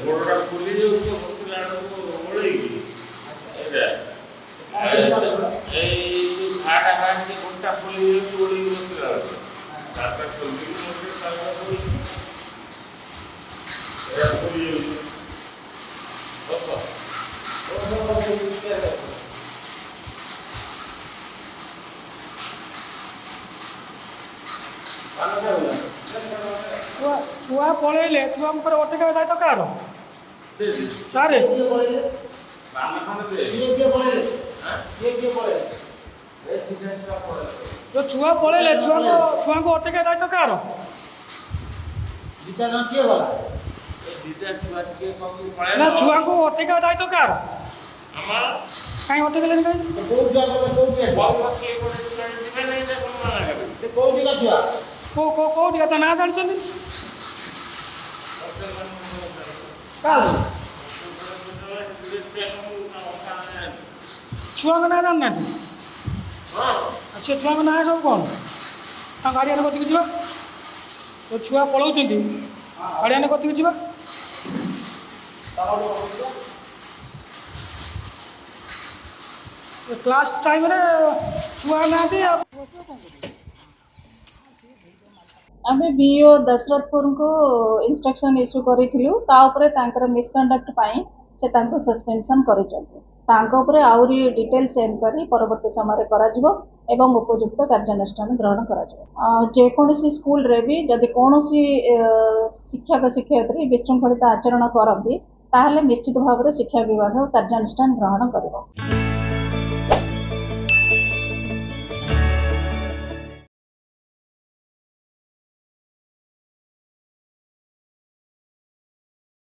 ଗୋଡ଼ଟା ଫୁଲି ଯାଉଛି ବସିଲା ବେଳକୁ ଓଳେଇକି ଏଇ ଘାଟା ବାହାରିକି ଗୋଡ଼ଟା ଫୁଲି ଯାଉଛି ଓଳେଇକି ବସିଲା ବେଳକୁ ତାପରେ ଖୋଲିକି ଏଇଟା ଫୁଲି ଯାଉଛି छुआ पलैले छुआ अटक दायित्व कार सारे जो छुआ पलैले छुआ को अटक दायित्व कार ना छुआ को अटक दायित्व कार कहीं अटकले कौटी का ना जानते छुआ ना जानना से छुआ ना सब कौन गाड़िया कतिक जा तो छुआ पलाऊँ गाड़िया कतिक जा क्लास टाइम छुआ ना आम बीओ दशरथपुर को इंस्ट्रक्शन इश्यू करूँ मिसकंडक्ट से सस्पेंशन कर आउरी डिटेल्स एनक्वारी परवर्ती समय एवं उपयुक्त कार्यानुष्ठान ग्रहण करोसी स्कूल रे भी जदि कौन शिक्षक शिक्षयित्री विशृंखलित आचरण करती ताहले निश्चित भाव में शिक्षा विभाग कार्यानुष्ठान ग्रहण कर।